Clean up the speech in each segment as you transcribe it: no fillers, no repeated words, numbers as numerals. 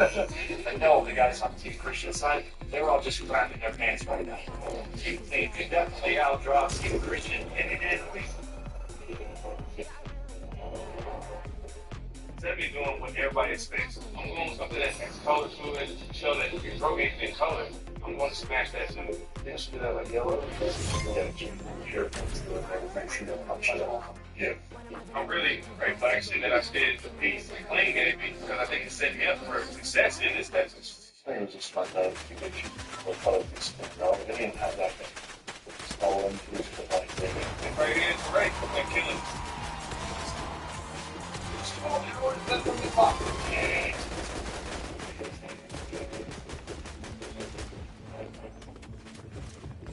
I know the guys on Team Christian side, they're all just clapping their pants right now. Team Clean could definitely outdraw Team Christian any day of the week. Instead of me doing what everybody expects, I'm going with something that makes color to it, show that your throat ain't been colored. I'm going to smash that too. Then should do that like yellow. Yeah. I'm really grateful actually that I stayed the piece and Clean gave me because I think it set me up for success in this business. I think it was just my time to get you what color this thing. No, they didn't have that thing. It's all in through the light. And right in, right. And killing.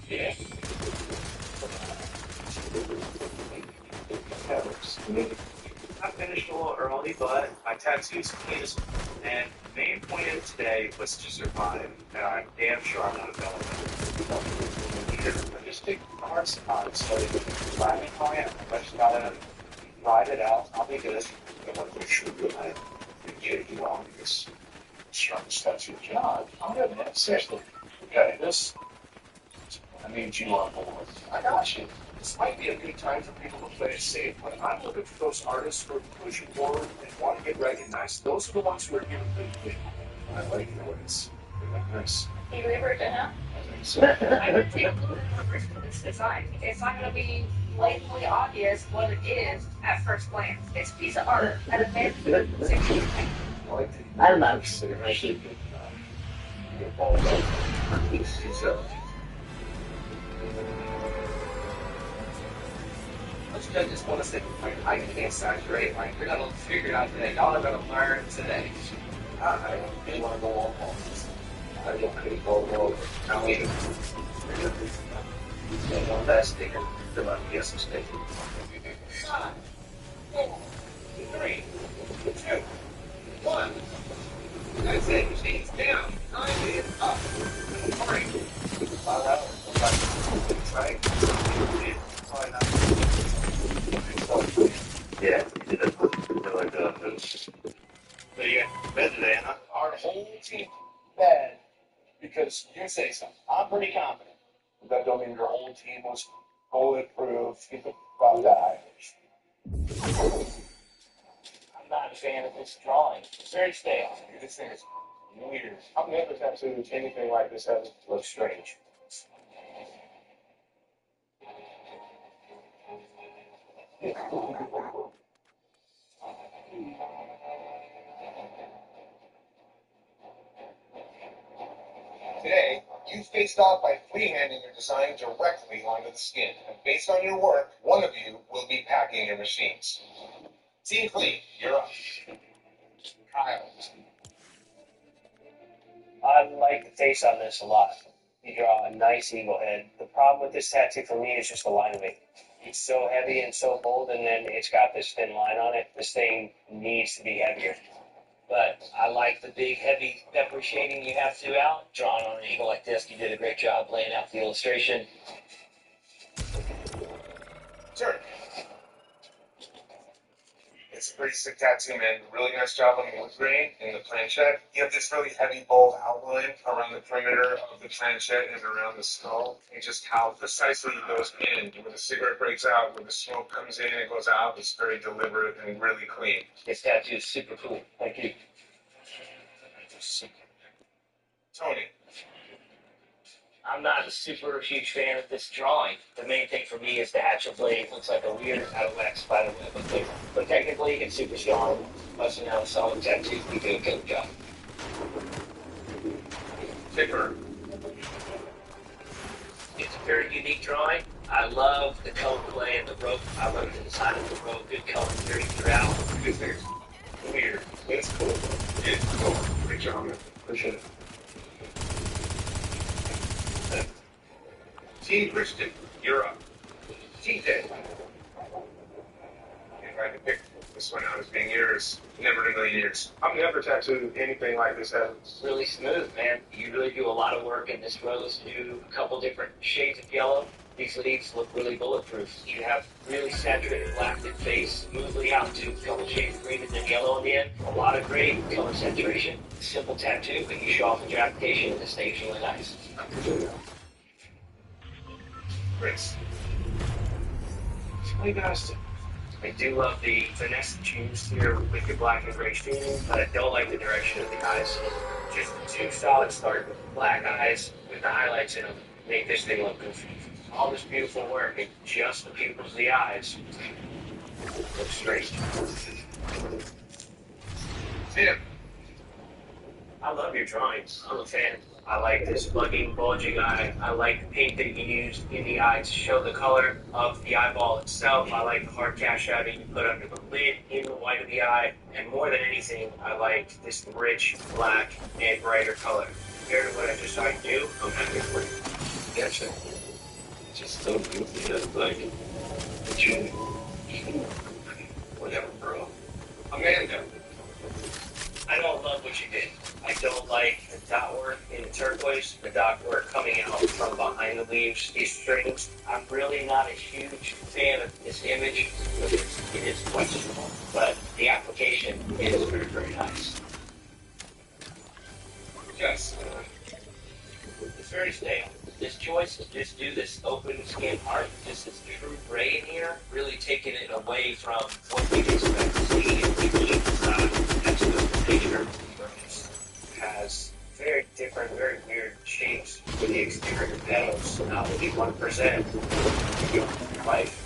Yeah. I finished a little early, but my tattoo's finished, and the main point of today was to survive, and I'm damn sure I'm not a villain. I just take hard spots, so let me call in. I just gotta ride it out. I'll be good. I want to make sure that I get you on because strongest tattoo job. I'm gonna have seriously. Okay, this. I need you on board. I got you. This might be a good time for people to play it safe, but I'm looking for those artists who are pushing forward and want to get recognized. Those are the ones who are giving good. I like your ways. They're nice. You ever done that? I think so. I would take a little bit of risk with this design. It's not going to be blatantly obvious what it is at first glance. It's a piece of art at a mid 60s. I love sheep. Your balls up. I just want to say, I can't exaggerate. Like, you're gonna figure it out today. Y'all are gonna learn today. I don't want to go on this. I don't want to go over. I mean, one last thing, fill out the essence thing. 5, 4, 3, 2, 1. That's it. Machines down. 9 is up. 3. 5 hours. Right? Yeah, like but yeah, bed today, and our whole team bad because you say something. I'm pretty confident. That don't mean your whole team was bulletproof. About that. I'm not a fan of this drawing. It's very stale. This thing is weird. I've never tattooed anything like this that looks strange. Today, you faced off by freehanding your design directly onto the skin. And based on your work, one of you will be packing your machines. Team Clean, you're up. Kyle. I like the face on this a lot. You draw a nice eagle head. The problem with this tattoo for me is just the line of it. It's so heavy and so bold, and then it's got this thin line on it. This thing needs to be heavier. But I like the big, heavy pepper shading you have throughout. Drawn on an eagle like this, you did a great job laying out the illustration. Sure. It's a pretty sick tattoo, man. Really nice job on the wood grain and the planchette. You have this really heavy, bold outline around the perimeter of the planchette and around the skull. And just how precisely it goes in. When the cigarette breaks out, when the smoke comes in and goes out, it's very deliberate and really clean. This tattoo is super cool. Thank you. Tony. I'm not a super huge fan of this drawing. The main thing for me is the hatchet blade. It looks like a weird out of whack spider web. But technically, it's super strong. Plus, you know, solid tattoo. You do a good job. Tipper. It's a very unique drawing. I love the color play and the rope. I love the design of the rope. Good color theory throughout. Good things. Weird. It's cool. It's cool. Great job, man. Appreciate it. Team Christian, you're up. TJ. If I could pick this one out as being yours, never in a million years. I've never tattooed anything like this ever. It's really smooth, man. You really do a lot of work in this rose. Do a couple different shades of yellow. These leaves look really bulletproof. You have really saturated black that fades smoothly out to a couple shades of green and then yellow in the end. A lot of gray color saturation. Simple tattoo, but you show off with your application and this stays really nice. Chris. What do you guys do? I do love the finesse juice here with your black and gray shading, but I don't like the direction of the eyes. Just two solid start black eyes with the highlights in them make this thing look goofy. All this beautiful work and just the pupils of the eyes look straight. Tim, I love your drawings. I'm a fan. I like this bugging, bulging eye. I like the paint that you used in the eye to show the color of the eyeball itself. I like the hard cash out that you put under the lid in the white of the eye. And more than anything, I like this rich black and brighter color. Compared to what I just saw you do, I'm happy for you. Gotcha. Just so beautiful, just like the jewelry. Whatever, bro. Amanda. I don't love what you did. I don't like the dot work in the turquoise, the dot work coming out from behind the leaves, these strings. I'm really not a huge fan of this image because it is questionable, but the application is very, very nice. Yes. It's very stale. This choice is just do this open skin art, just this true gray in here, really taking it away from what you'd expect to see in usually That's the picture. Has very different, very weird shapes with the exterior petals. Not only 1% of your life.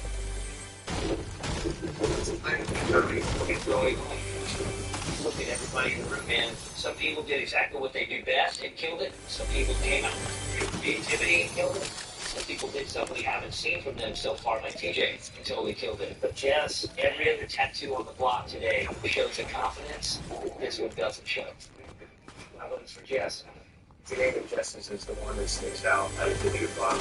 It's really look at everybody in the room, man. Some people did exactly what they do best and killed it. Some people came out with creativity and killed it. Some people did stuff we haven't seen from them so far, like TJ, and totally killed it. But Jess, every other tattoo on the block today shows a confidence this one doesn't show. I voted for Jess. Today, the Justice is the one that sticks out out of the new block.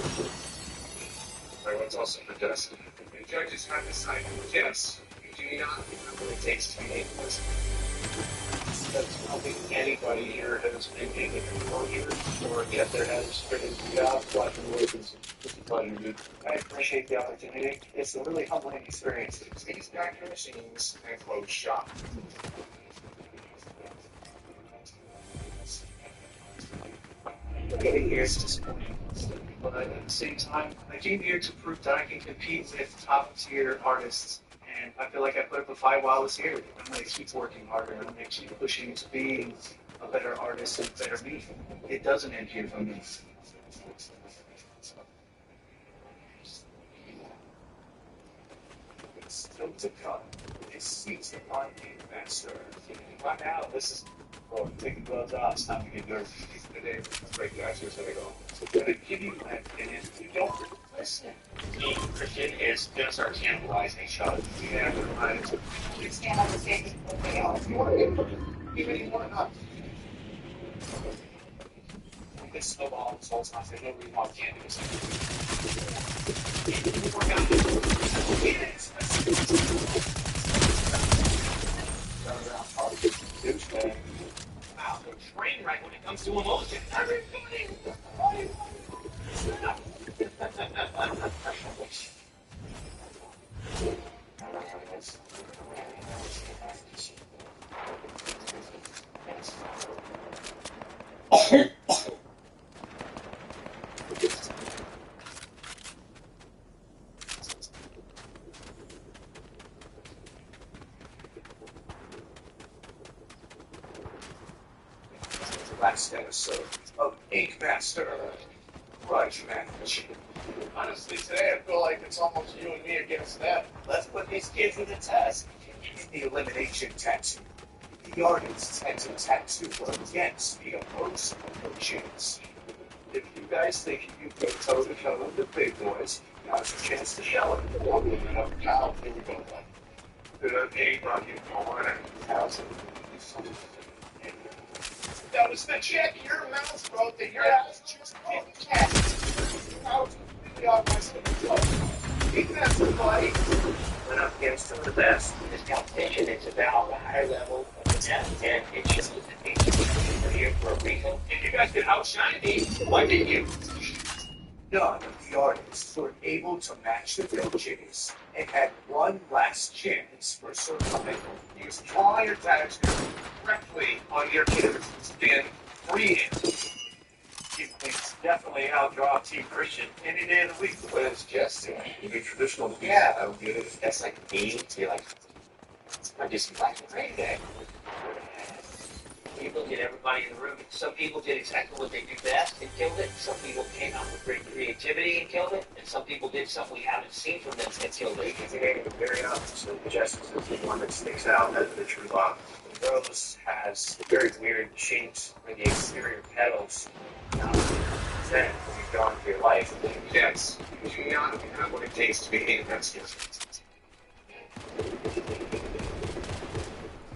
Everyone's also for Jess. The judges have decided yes. You do not have what it takes to make this. I don't think anybody here has been in it for 4 years, or yet there has been a job watching Wilkins. It's a pleasure, dude. I appreciate the opportunity. It's a really humbling experience. These factory machines and close shop. I'm getting here is disappointing. But at the same time, I came here to prove that I can compete with top tier artists. And I feel like I put up a fight while I was here. I'm going to keep working harder. I'm going to keep pushing to be a better artist and better me. It doesn't end here for me. It's still to come. It seeks upon a master. Right now, this is. Oh, take the gloves off. It's time to get dirty. Today, break guys, here's how they go. So I'm going to give you that, and if you don't listen, Me, Christian, is gonna start cannibalizing each other. yeah, right. You stand on the stage with me all. Even if you want to not. This snowball this whole time. There's no reason why we can't do this. Wow, the train wreck when it comes to emotion. Everybody! Last episode of Ink Master Grudge Match. Honestly, today I feel like it's almost you and me against them. Let's put these kids to the test. In the elimination tattoo, the artists had to tattoo against the opposing emotions. If you guys think you can go toe to toe with the big boys, now's your chance to show it. Now, here we go. The name on you, Owen. That was the check your mouth wrote that your ass just didn't catch. That was completely off my stomach. Ink Master fight. Went up against some of the best. This competition is about the higher level of the test, and it shows that these people are here for a reason. If you guys could outshine me, why didn't you? None of the artists were able to match the bill chase and had one last chance for survival. Use draw your tattoo directly on your canvas and freehand. Team Queens definitely outdraw Team Christian any day of the week. But it's just the traditional that's like me to be like I do some black and gray today. You look at everybody in the room. Some people did exactly what they do best and killed it. Some people came out with great creativity and killed it. And some people did something we haven't seen from them and killed it. The very opposite. Justice is the one that sticks out as the true lock. The rose has very weird shapes for the exterior petals. Then you've gone through your life. Yes, you know what it takes to be a master.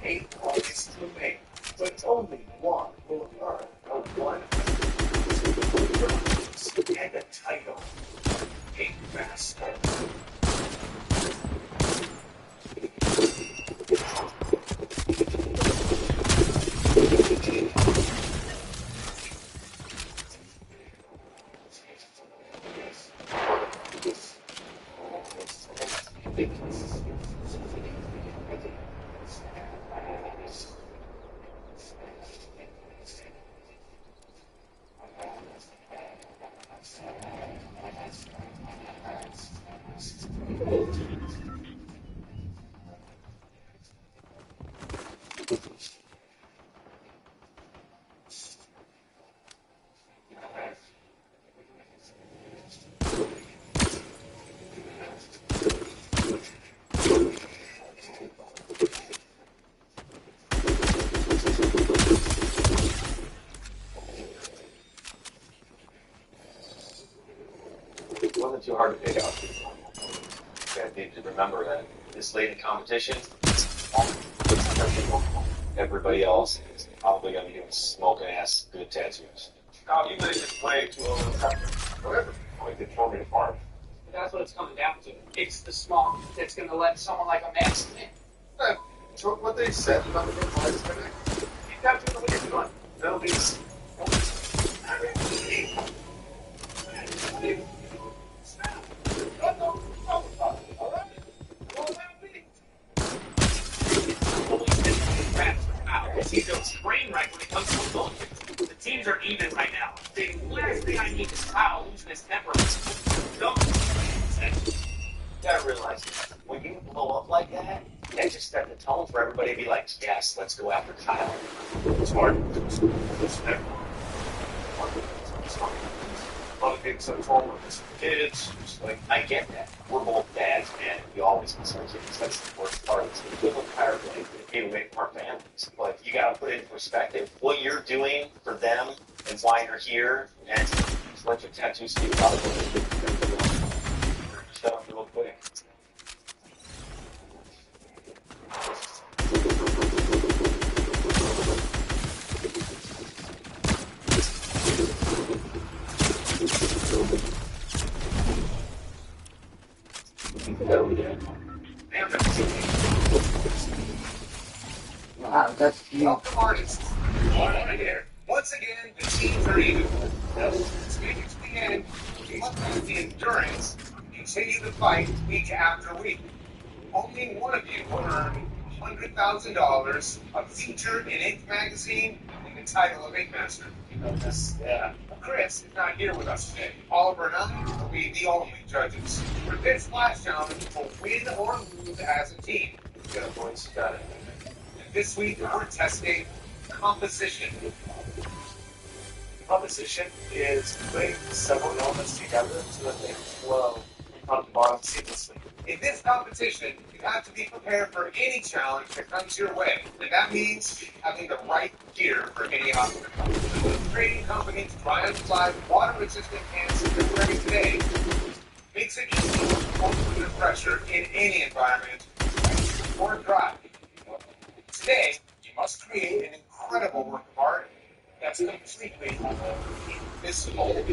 8 artists remain, but only one will earn a one and a title. King Master. It wasn't too hard to pick out. You need to remember that this late in competition, everybody else is probably going to be doing smoking ass good tattoos. You guys just play to whatever. Like they told me to farm. That's what it's coming down to. It's the smoke that's going to let someone like a Max in. So what they said about the noise connect? You got to do what you're doing. Nobody's. See, they'll train right when it comes to bullshit. The teams are even right now. The last thing I need is Kyle losing his temper. Don't. You gotta realize, when you blow up like that, that just set the tone for everybody to be like, yes, let's go after Kyle. It's hard. It's never. A lot of things at home with kids. Just like, I get that. We're both dads, man. We always concern kids. That's the worst part. It's the equivalent higher thing for the people who make our families. But you gotta put it in perspective. What you're doing for them and why you're here, and just let your tattoos speak about it. Shut up real quick. Wow, that's you. Welcome, artists. Right here. Once again, the teams are even. Speaking to the end, you must have the endurance to continue the fight week after week. Only one of you will earn $100,000, a feature in Ink magazine, and the title of Ink Master. Chris is not here with us today. Oliver and I will be the only judges. For this last challenge, we'll win or lose as a team. Yeah, boys, got it. And this week, we're testing composition. composition is putting several elements together so that they flow from the bottom seamlessly. In this competition, you have to be prepared for any challenge that comes your way. And that means having the right gear for any obstacle. The trading company's dry and fly water-resistant pants that you're wearing today makes it easy to perform under pressure in any environment, or dry. Today, you must create an incredible work of art that's completely invisible.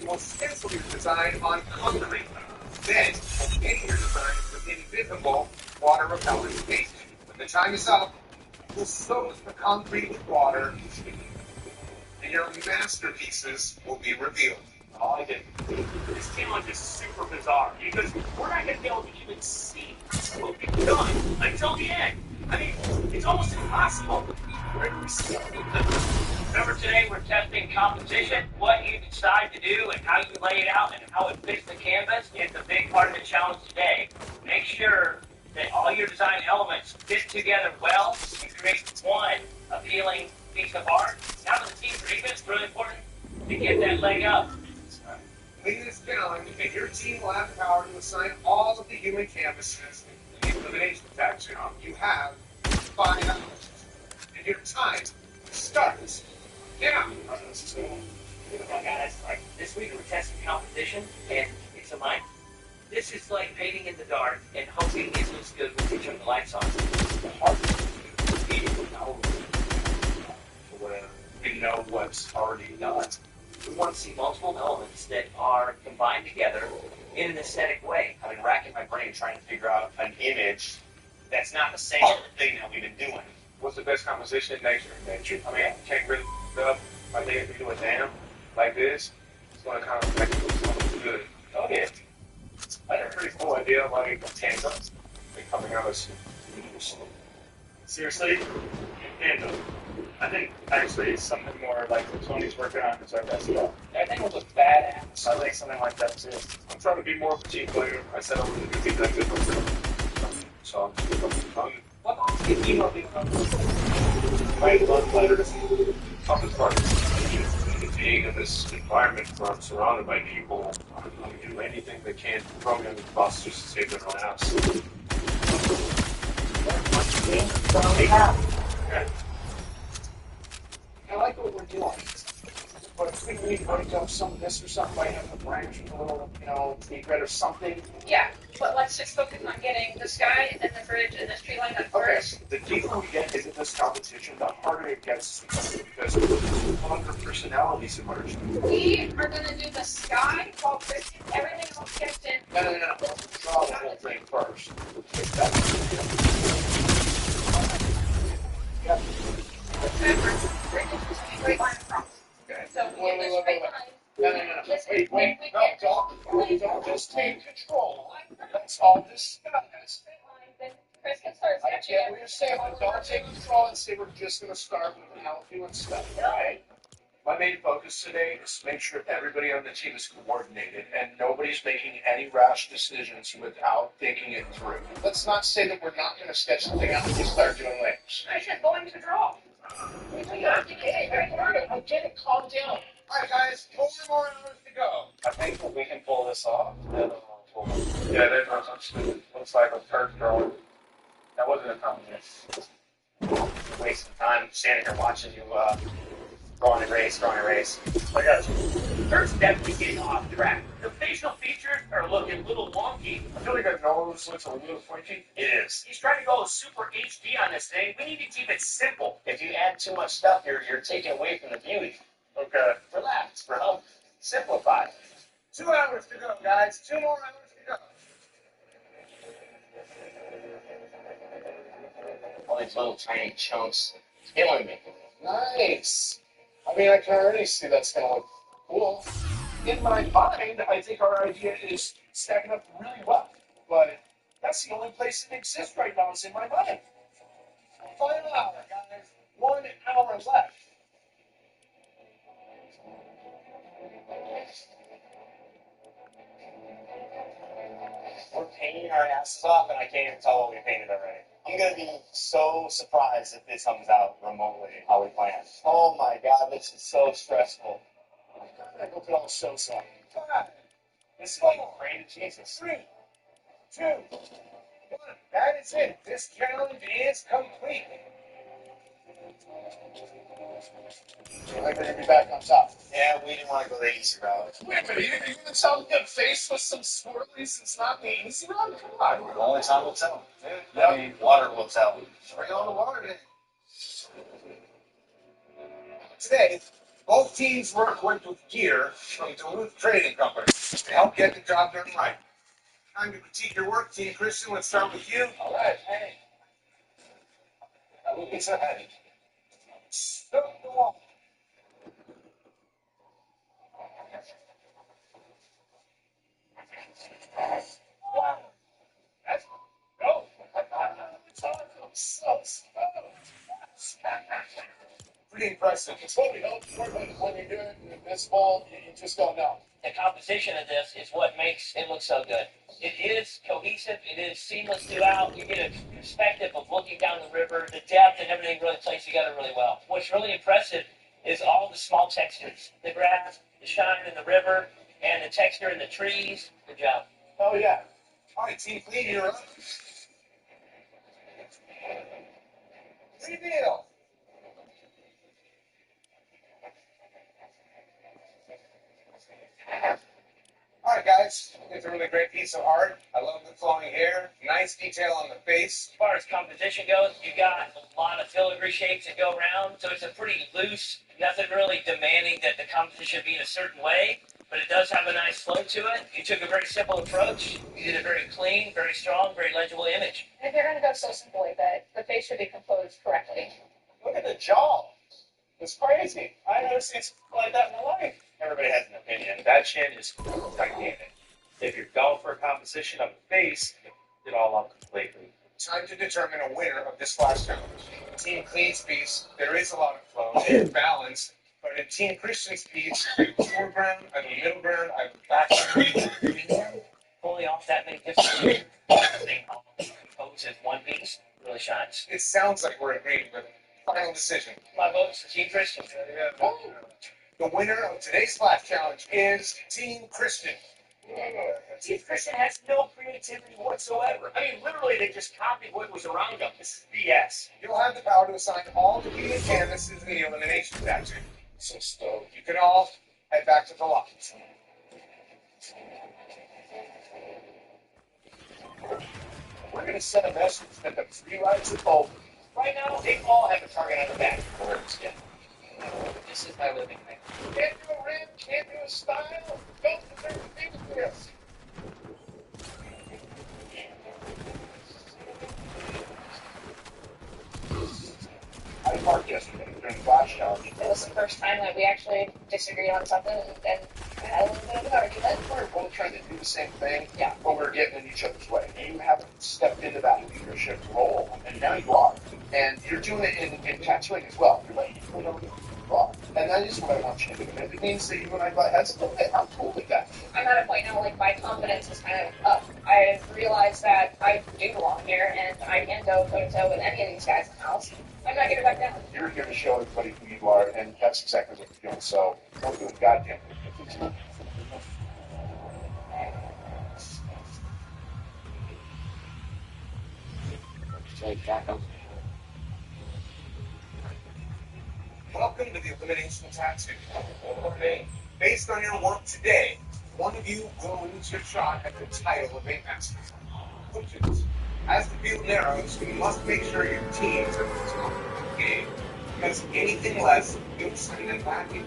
Will stencil your design on concrete. Then, paint your design with invisible water repellent paint. When the time is up, will soak the concrete with water, and your masterpieces will be revealed. All I did. This challenge is super bizarre because we're not going to be able to even see what we've done until the end. I mean, it's almost impossible. Remember today we're testing composition, what you decide to do and how you lay it out and how it fits the canvas is a big part of the challenge today. Make sure that all your design elements fit together well and create one appealing piece of art. Now that the team's agreement is really important to get that leg up. Leading this challenge, and your team will have the power to assign all of the human canvases to the elimination tattoo. You have 5 hours. And your time starts now. Oh, guys, like this week we're testing composition, and it's a mind. This is like painting in the dark and hoping it looks good when you turn the lights on. The hard thing is Where we know what's already done. we want to see multiple elements that are combined together in an aesthetic way. I've been racking my brain trying to figure out an image that's not the same thing that we've been doing. What's the best composition? Nature. I mean, can't really up. I think if you do a dam like this, it's going to kind of make it look something good. Oh yeah. I had a pretty cool idea, like tanzas coming out of seriously, and I think actually it's something more like what Tony's working on is our best stuff. I think it looks badass. I think something like that too. I'm trying to be more of a team player. I said I was going to be that good myself. So I'm What else can you know playing blood letters. Toughest part is being in this environment where I'm surrounded by people. I'm going to do anything they can to throw me under the bus just to save their own ass. I like what we're doing. But if we need to break up some of this or something, like have a branch with a little, egret or something. Yeah, but let's just focus on getting the sky and the bridge and the tree line up first. The deeper we get into this competition, the harder it gets because longer personalities emerge. We are gonna do the sky while Chris gets everything else gets in. No. Draw the whole thing first. Remember, bridge is just a straight line across. Okay. So we get the straight line. No. Listen, Wait, we no, get don't just take control. Let's all discuss. straight line, then Chris can start I sketching get what you're saying, but don't take control and say we're just going to start without doing stuff, right? My main focus today is to make sure everybody on the team is coordinated and nobody's making any rash decisions without thinking it through. Let's not say that we're not going to sketch something out and just start doing legs. I said going to draw. I get it, calm down. All right, guys, 4 more hours to go. I think that we can pull this off. Yeah, that looks like a turd drawing. That wasn't a compliment. Wasting time standing here watching you drawing a race. I got you. Kurt's definitely getting off track. The facial features are looking a little wonky. I feel like our nose looks a little pointy. It is. He's trying to go super HD on this thing. We need to keep it simple. If you add too much stuff, you're taking away from the beauty. Okay. Relax, bro. Simplify. 2 hours to go, guys. 2 more hours to go. All these little tiny chunks killing me. Nice. I mean, I can already see that's going to look cool. In my mind, I think our idea is stacking up really well. But that's the only place it exists right now is in my mind. Final hour, guys. 1 hour left. We're painting our asses off, and I can't even tell what we painted already. I'm gonna be so surprised if this comes out remotely how we planned. Oh my god, this is so stressful. I hope it all shows up. 5, This is like praying to Jesus. 3, 2, 1. That is it. This challenge is complete. I like to be back on top. Yeah, we didn't want to go the easy route. Wait a minute, you're gonna tell me a face with some swirlies it's not the easy route? Come on. The only time will tell. I mean, water will tell. Bring on the water then. Today, both teams were equipped with gear from Duluth Trading Company to help get the job done right. Time to critique your work, Team Christian. Let's start with you. All right, hey. It's ahead. Stop the wall. Wow. That's go. So pretty impressive. It's what we hope for, but when you're doing this ball, you just don't know. The composition of this is what makes it look so good. It is cohesive, it is seamless throughout. You get a perspective of looking down the river, the depth and everything really plays together really well. What's really impressive is all the small textures. The grass, the shine in the river, and the texture in the trees. Good job. Oh yeah. All right, Team Clean, you're up. Reveal. All right, guys. It's a really great piece of art. I love the flowing hair. Nice detail on the face. As far as composition goes, you got a lot of filigree shapes that go around, so it's a pretty loose, nothing really demanding that the composition be in a certain way, but it does have a nice flow to it. You took a very simple approach. You did a very clean, very strong, very legible image. And if you're going to go so simple like that, the face should be composed correctly. Look at the jaw. It's crazy. I never seen something like that in my life. Everybody has an opinion. That chin is gigantic. If you're going for a composition of the face, it all up completely. Time to determine a winner of this last challenge. Team Clean's piece, there is a lot of flow and balance, but in Team Christian's piece, I have a foreground, I have a middle ground, I have a background. Pulling off that many different composed as one piece really shines. It sounds like we're agreeing, but final decision. My vote's Team Christian. The winner of today's Splash Challenge is Team Christian. Team Christian has no creativity whatsoever. I mean, literally, they just copied what was around them. This is BS. You'll have the power to assign all the human canvases in the elimination tattoo. So you can all head back to the lockers. We're going to send a message that the free rides are over. Right now, they all have a target on the back. Yeah. This is my living thing. Can't do a rim, can't do a style. Don't deserve to be with this. I parked yesterday during the Flash Challenge. It was the first time that we actually disagreed on something and had a little bit of an argument. We're both trying to do the same thing, Yeah. but we're getting in each other's way. You haven't stepped into that leadership role, and now you are. And you're doing it in tattooing as well. You're letting people know you are. And that is what I want you to do. And if it means that you and I butt heads, okay, I'm cool with that. I'm at a point now, like, my confidence is kind of up. I've realized that I do belong here, and I can go toe-to-toe with any of these guys in the house. I'm not getting back down. You're here to show everybody who you are, and that's exactly what you're doing. So don't do a goddamn thing. Welcome to the Elimination Tattoo. Based on your work today, one of you will lose your shot at the title of Ink Master. Coaches, as the field narrows, you must make sure your teams are at the top of the game, because anything less, you'll send them packing.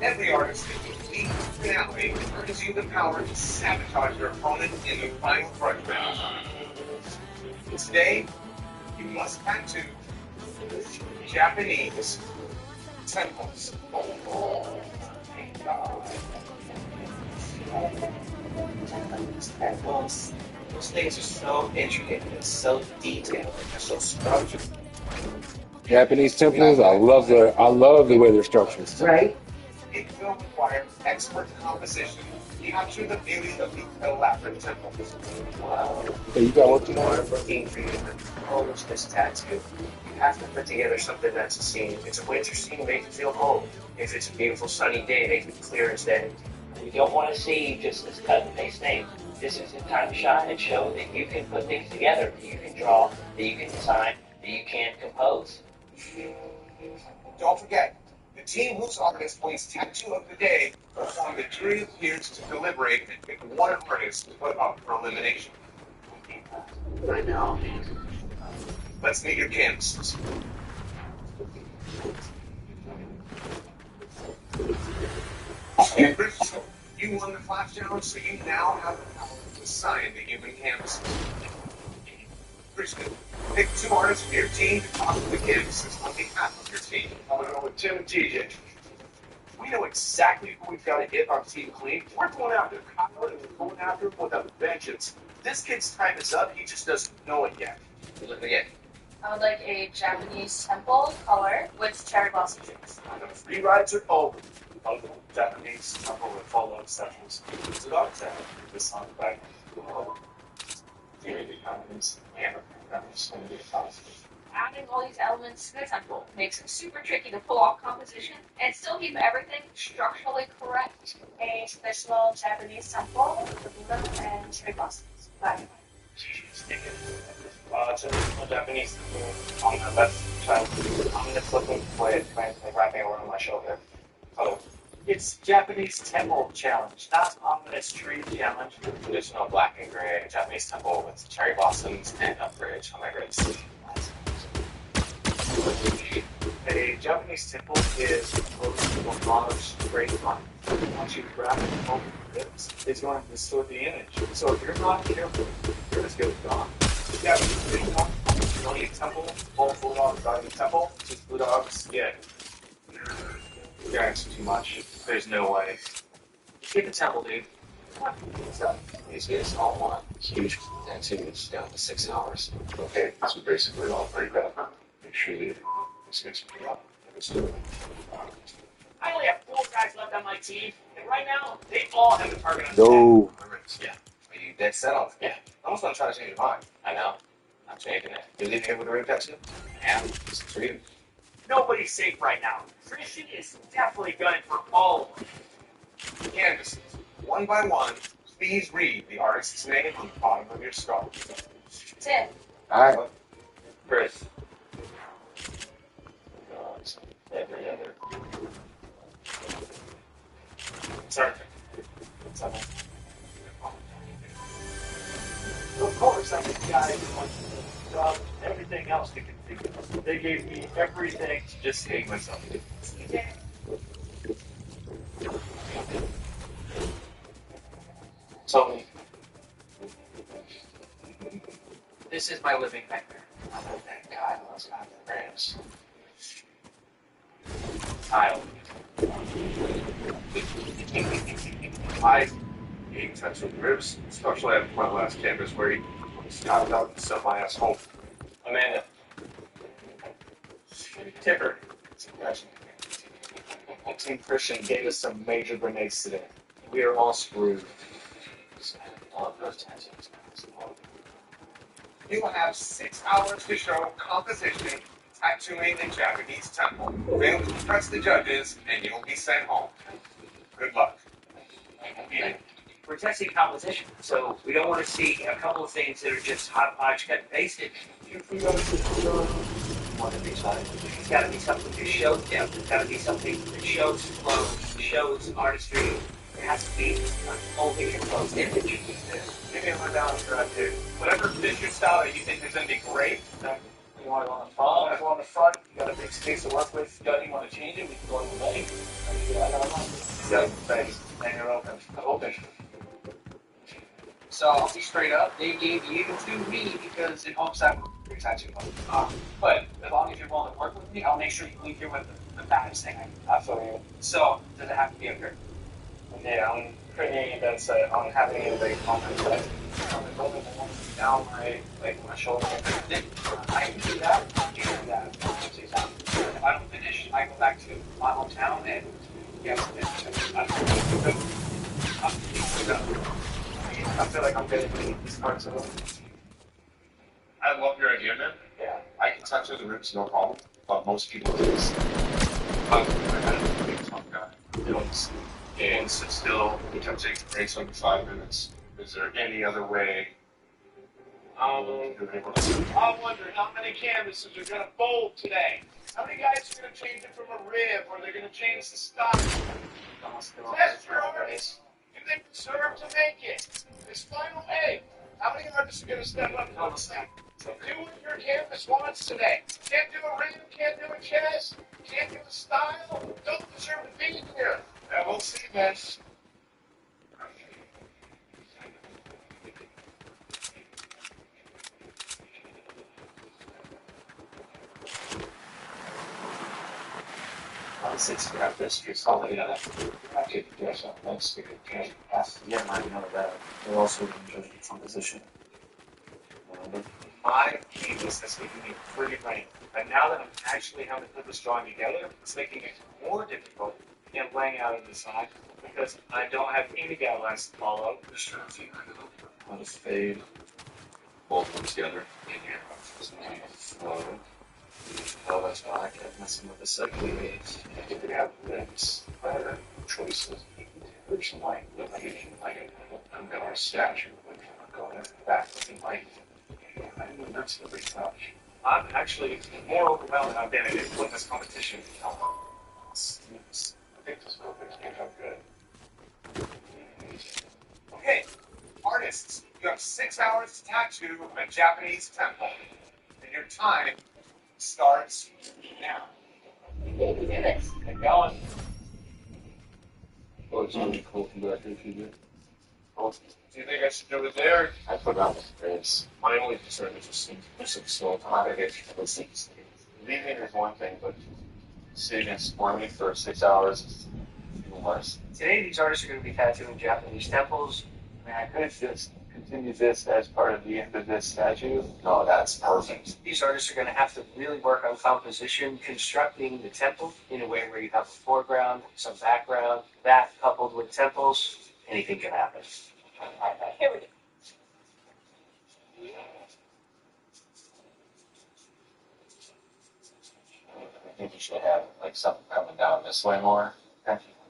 Every artist that completes the finale earns you the power to sabotage your opponent in the final grudge match. Today, you must tattoo Japanese temples. Those things are so intricate and so detailed and so structured. Japanese temples, I love the way they're structured. Right? It will require expert composition to capture the beauty of the elaborate temples. Wow. Hey, you got work to do? I'm looking for you to compose this tattoo. You have to put together something that's a scene. If it's a winter scene, make it feel home. If it's a beautiful sunny day, make it clear as day. We don't want to see just this cut and paste thing. This is the time to shine and show that you can put things together, that you can draw, that you can design, that you can compose. Don't forget, the team whose artist wins Tattoo of the Day will form the jury of peers to deliberate and pick one artist to put up for elimination. Right now. Let's meet your canvases. Chris, you won the Flash Challenge, so you now have the power to assign the human canvases. Pretty good. Pick 2 artists from your team to talk to the kids. There's only half of your team. I'm gonna go with Tim and TJ. We know exactly who we've got to hit on Team Clean. We're going after Kyle and we're going after him with a vengeance. This kid's time is up. He just doesn't know it yet. Look again. I would like a Japanese temple color with cherry blossom trees. Free rides are over. Japanese temple with full of sections. It's about that. This song back. Community comments and members going to be positive. Adding all these elements to the temple makes it super tricky to pull off composition and still keep everything structurally correct. A traditional Japanese temple with the Buddha and cherry blossoms. Bye. Traditional Japanese on the left child. I'm just looking for it, wrapping around my shoulder. Oh, It's Japanese temple challenge, not ominous tree challenge. traditional black and gray Japanese temple with cherry blossoms and a bridge on my wrist. A Japanese temple is close to a long straight line. Once you grab it over the ribs, it's going to distort the image. So if you're not careful, you're just going to be gone. Yeah, you don't need a temple, all Bulldogs driving temple, just Bulldogs, yeah. You're asking too much. There's no way. Get the temple, dude. So these guys all want huge tattoos down to 6 hours. Okay, so basically all 3 bad. Make sure that this gets me up. Let's do it. I only have 4 guys left on my team, and right now, they all have a target on No. Yeah, Are you dead set on it? Yeah. I almost want to try to change your mind. I know. I'm changing it. You leaving here with a ring tattoo? Yeah, it's for you. Nobody's safe right now. Christian is definitely gunning for all of them. Canvases, one by one, please read the artist's name on the bottom of your skull. Tim. Alright. Chris. Every other. Sorry. Of course, I think guys want everything else to configure. They gave me everything to just hate myself. TJ. Tony. This is my living nightmare. Oh, thank God. Let's have the Rams. Kyle. I hate touching ribs, especially after my last canvas where he stopped out and sent my ass home. Amanda. Tipper. Team Christian gave us some major grenades today. We are all screwed. All of those tattoos. You will have 6 hours to show composition, tattooing, and Japanese temple. Fail to impress the judges, and you'll be sent home. Good luck. We're testing composition, so we don't want to see a couple of things that are just hodgepodge cut and pasted. One of these items. It's got to be something that shows depth. It's got to be something that shows flow, shows artistry. It has to be an fully composed image. Give me a rundown of your idea. Whatever fits your style that you think is going to be great. You want to go on the front? I want to go on the front. You got a big space to work with. You want to change it? We can go on the leg. Yeah, thanks. And you're open. Open. So I'll be straight up. They gave you to me because it helps out your tattoo. But as long as you're willing to work with me, I'll make sure you leave here with the baddest thing I Absolutely. So does it have to be up here? Yeah, I'm creating events on having anybody comment that down my shoulder. I can do that. I can do that. If I don't finish, I go back to my hometown and yes, I feel like I'm getting these parts of it. I love your idea, man. Yeah. I can tattoo the ribs, no problem. But most people do this. I'm a big tough guy. And sit still, attempting to breaks under 5 minutes. Is there any other way? I'm wondering how many canvases are going to fold today. How many guys are going to change it from a rib, or they're going to change the style? Test your artists. Do they deserve to make it? This final egg. How many artists are going to step up to the stack? Do what your canvas wants today. Can't do a rib, can't do a chest, can't do a style. Don't deserve to be here. Yeah, we'll see, man. Since you have this, you're probably gonna have to do something else to Yeah, I know that. They're also enjoying the composition. My canvas has given me free reign, but now that I'm actually having to put this drawing together, it's making it more difficult in laying out a design because I don't have any guidelines to follow. Just trying to figure out how to fade both of them together in here. Flow. Oh, that's why I kept messing with the second page. I think we have things better choices. There's some like location, like I'm going to statue, like I'm going back looking like I mean that's the big touch. I'm actually more overwhelmed than I've been in this competition. I think this movie came out good. Okay, artists, you have 6 hours to tattoo a Japanese temple, and your time starts now. Get going. Oh, it's really cool from back here if you do. Do you think I should do it there? I put it on the face. My only concern is just some slow time. I guess leaving is one thing, but sitting and squirming for 6 hours is even worse. Today, these artists are going to be tattooing Japanese temples. I mean, I could just continue this as part of the end of this statue. No, that's perfect. These artists are going to have to really work on composition, constructing the temple in a way where you have a foreground, some background, that coupled with temples, anything can happen. Here we go. I think you should have like something coming down this way more.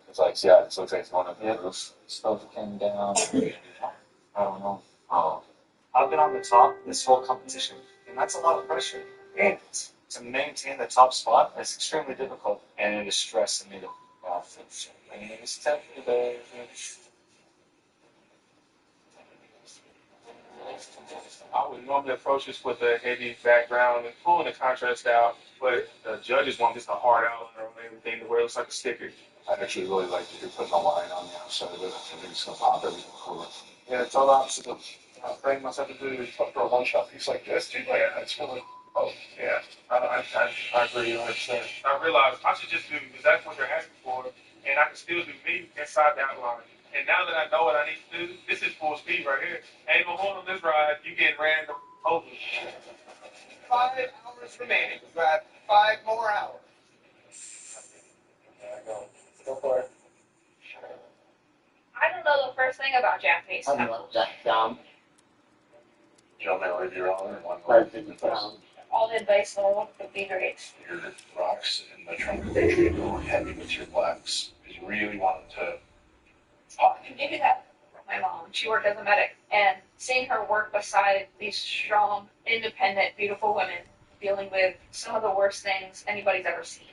It's like, yeah, it looks like it's going up the roof. Stuff came down. I don't know. Oh, I've been on the top this whole competition, and that's a lot of pressure. And to maintain the top spot is extremely difficult, and it is stressing me to I mean, it's definitely I would normally approach this with a heavy background and pulling the contrast out, but the judges want just a hard outline on everything to where it looks like a sticker. I actually really like that you're putting a line on the outside of it. I think it's going to pop everything cool. Yeah, it's all the opposite of training myself to do For a one-shot piece like this, dude, like, it's really, oh, yeah. I agree 100%. I realized I should just do exactly what they're asking for, and I can still do me inside the outline. And now that I know what I need to do, this is full speed right here. Ain't no going on this ride, you get random over. 5 hours remaining. You have 5 more hours. There I go. Go for it. I don't know the first thing about Japanese I temples. love that sound. Jump in with your own and one Pleasant sound. All the advice will be great. Your rocks and the trunk of the tree go heavy with your blacks. You really want them to pop. You do that. My mom, she worked as a medic, and seeing her work beside these strong, independent, beautiful women dealing with some of the worst things anybody's ever seen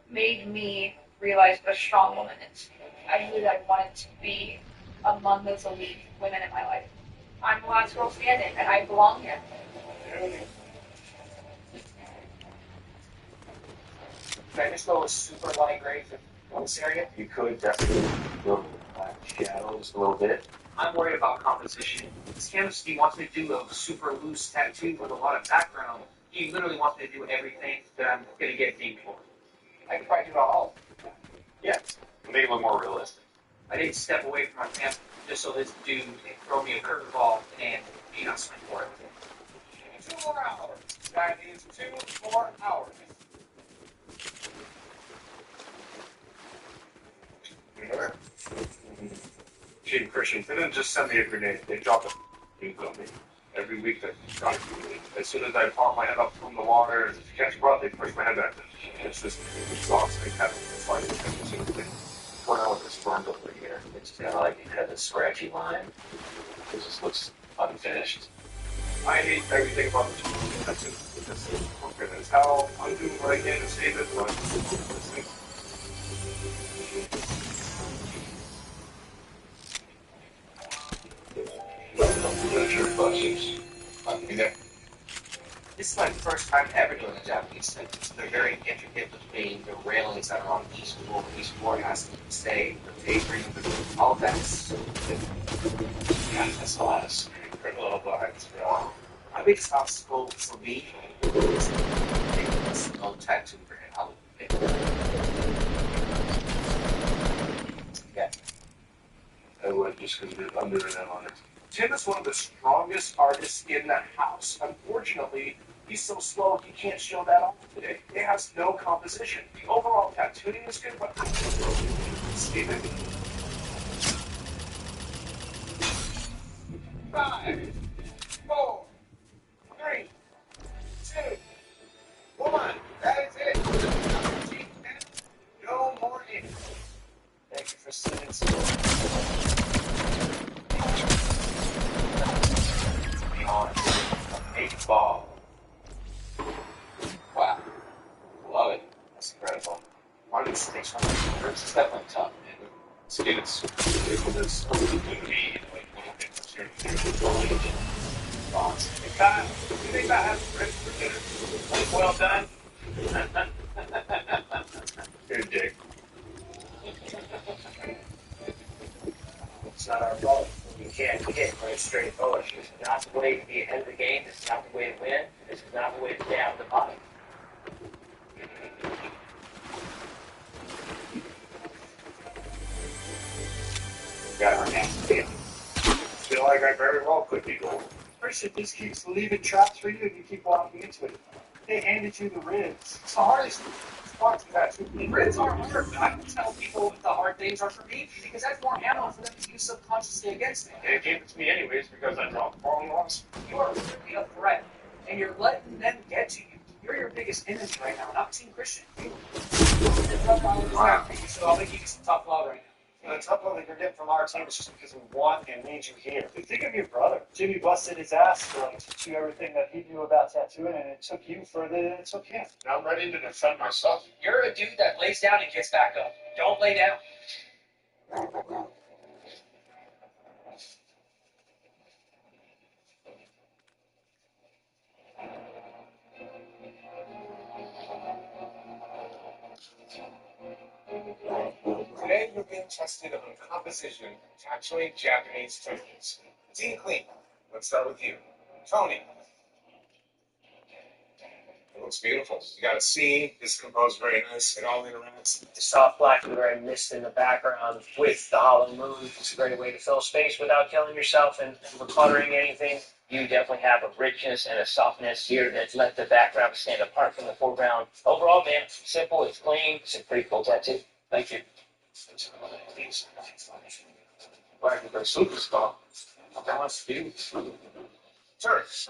made me realize what a strong woman is. I knew that I wanted to be among those elite women in my life. I'm the last girl standing, and I belong here. Can I just go with super light gray for this area? you could definitely build shadows a little bit. I'm worried about composition. This canvas, he wants me to do a super loose tattoo with a lot of background. He literally wants me to do everything that I'm going to get deep for. I could probably do it all. Yes. Make it look more realistic. I need to step away from my camp just so this dude can throw me a curveball and be not swing for it. 2 more hours. That means 2 more hours. Gene Christians, they didn't just send me a grenade, they dropped a nuke on me. Every week they got a grenade. As soon as I pop my head up from the water and catch breath, they push my head back. It's just exhausting having to fight every single thing. Going on with this front over here, it's kind of like it had a scratchy line. It just looks unfinished. I hate everything about the that's it. It's how I'm doing what I can to save it, but this thing. This is my first time ever doing a Japanese sentence. They're very intricate between the railings that are on each floor. Each floor has to stay, the tapering, all of that's Yeah, that's a lot of screen. Criminal lines, my biggest obstacle for me is making a tattoo for him. just because you're under an M on it. Tim is one of the strongest artists in the house. Unfortunately, he's so slow he can't show that off today. He has no composition. The overall tattooing is good, but Steven. 5, 4, 3, 2, 1. That is it. No more in. Thank you for sitting still. Beyond a 8 ball. Wow. Love it. That's incredible. One of these things from the is definitely tough, man. Students, this would be like bonds. Hey, Kyle, what do you think about having friends for dinner? Well done. Good dick. It's not our fault. You can't hit very straightforward. This is not the way to be ahead of the game. This is not the way to win. This is not the way to stay out of the bottom. Got our hands in. Feel like I very well could be gold. Christian just keeps leaving traps for you and you keep walking into it. They handed you the ribs. It's the hardest spot to tattoo. The ribs are hard, but I don't tell people what the hard things are for me because that's more ammo for them to use subconsciously against me. They gave it to me anyways because I dropped the wrong ones. You are really a threat, and you're letting them get to you. You're your biggest enemy right now, not Team Christian. Wow. So I'll make you some tough love right now. The tough love that you're getting from our team is just because we want and need you here. Think of your brother. Jimmy busted his ass to teach you everything that he knew about tattooing, and it took you further than it took him. I'm ready to defend myself. You're a dude that lays down and gets back up. Don't lay down. Today you're being tested on composition, tattooing Japanese temples. Team Clean, let's start with you. Tony. It looks beautiful. You got a scene, it's composed very nice, it all interacts. The soft black and gray mist in the background with the hollow moon. It's a great way to fill space without killing yourself and cluttering anything. You definitely have a richness and a softness here that let the background stand apart from the foreground. Overall, man, simple, it's clean, it's a pretty cool tattoo. Thank you. Like a superstar. That must be. Turks.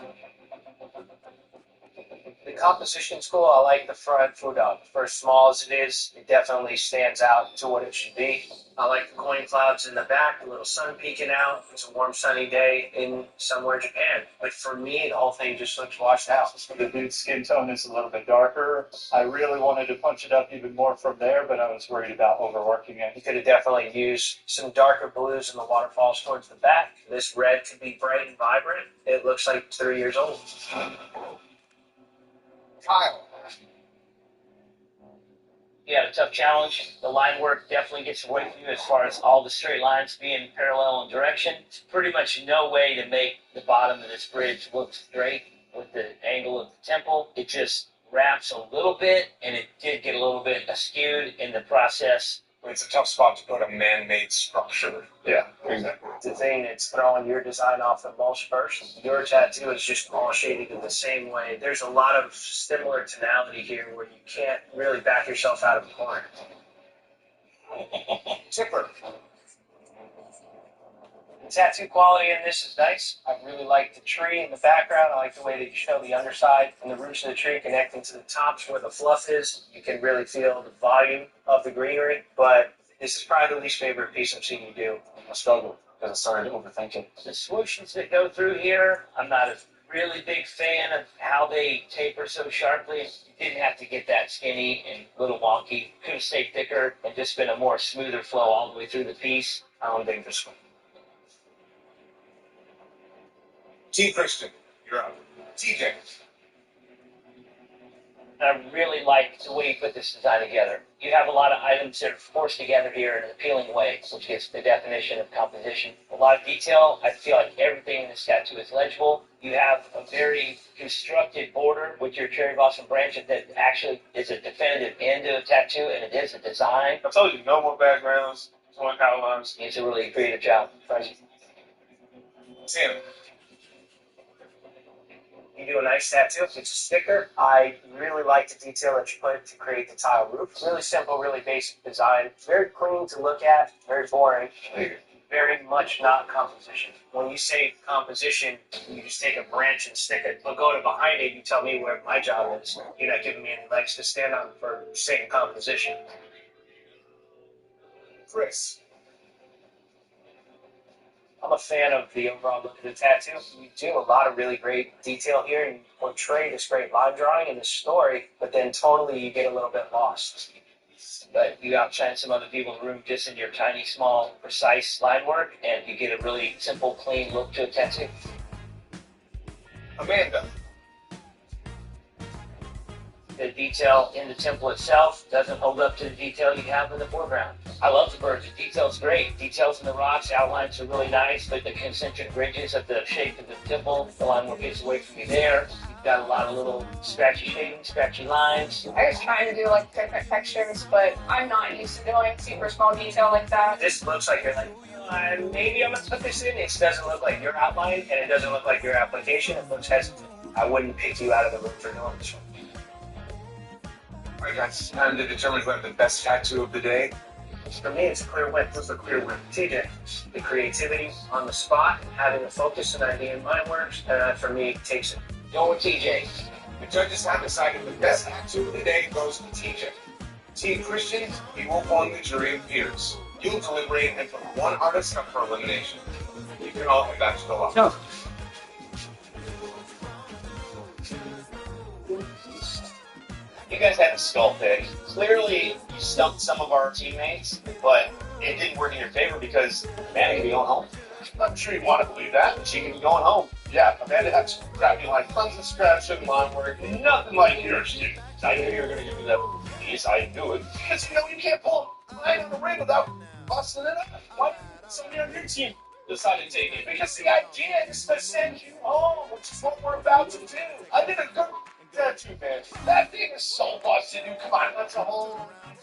The composition's cool. I like the front foot up. For as small as it is, it definitely stands out to what it should be. I like the coin clouds in the back, the little sun peeking out. It's a warm, sunny day in somewhere Japan. But for me, the whole thing just looks washed out. The dude's skin tone is a little bit darker. I really wanted to punch it up even more from there, but I was worried about overworking it. You could have definitely used some darker blues in the waterfalls towards the back. This red could be bright and vibrant. It looks like 3 years old. Kyle. You had a tough challenge. The line work definitely gets away from you as far as all the straight lines being parallel in direction. There's pretty much no way to make the bottom of this bridge look straight with the angle of the temple. It just wraps a little bit, and it did get a little bit askewed in the process. It's a tough spot to put a man-made structure. Yeah, exactly. The thing that's throwing your design off the most first, your tattoo is just all shaded in the same way. There's a lot of similar tonality here where you can't really back yourself out of a corner. Tipper. The tattoo quality in this is nice. I really like the tree in the background. I like the way that you show the underside and the roots of the tree connecting to the tops where the fluff is. You can really feel the volume of the greenery, but this is probably the least favorite piece I've seen you do. I struggled because I started overthinking. The swooshes that go through here, I'm not a really big fan of how they taper so sharply. You didn't have to get that skinny and a little wonky. Could have stayed thicker and just been a more smoother flow all the way through the piece. I don't think this one. Team Christian, you're up. TJ. I really like the way you put this design together. You have a lot of items that are forced together here in an appealing way, which is the definition of composition. A lot of detail. I feel like everything in this tattoo is legible. You have a very constructed border with your cherry blossom branch that actually is a definitive end to a tattoo, and it is a design. I told you, no more backgrounds, One outlines. It's a really creative job. Sam, You do a nice tattoo. It's a sticker. I really like the detail that you put to create the tile roof. Really simple, really basic design. Very clean to look at. Very boring. Very much not composition. When you say composition, you just take a branch and stick a pagoda behind it. You tell me where my job is. You're not giving me any legs to stand on for saying composition. Chris. I'm a fan of the overall look of the tattoo. You do a lot of really great detail here and you portray this great line drawing and the story, but then totally you get a little bit lost. But you outshine some other people in the room just in your tiny, small, precise line work, and you get a really simple, clean look to a tattoo. Amanda. The detail in the temple itself doesn't hold up to the detail you have in the foreground. I love the birds. The detail's great. Details in the rocks, outlines are really nice, but the concentric ridges of the shape of the temple, the line work gets away from you there. You've got a lot of little scratchy shading, scratchy lines. I was trying to do like different textures, but I'm not used to doing super small detail like that. This looks like you're like, maybe I'm gonna put this in. It doesn't look like your outline and it doesn't look like your application. It looks hesitant. I wouldn't pick you out of the room for doing this one. Alright guys, it's time to determine who had the best tattoo of the day. For me, it's a clear win. Who's the clear win? TJ. The creativity on the spot, having a focus and idea in mind works, and that for me takes it. Go with TJ. The judges have decided the best tattoo of the day goes to TJ. Team Christian, you will form the jury of peers. You will deliberate and put one artist up for elimination. You can all head back to the lobby. No. You guys had a skull pick. Clearly, you stumped some of our teammates, but it didn't work in your favor because Amanda could be going home. I'm sure you want to believe that. She could be going home. Yeah, Amanda had some crappy line, tons of scratch and line work, nothing like yours, dude. I knew you were going to give me that. Yes, I knew it. Because you know you can't pull a line on the ring without busting it up. Why did somebody on your team decide to take it? Because the idea is to send you home, which is what we're about to do. I did a good tattoo, man. That thing is so busted, dude. Come on, that's a whole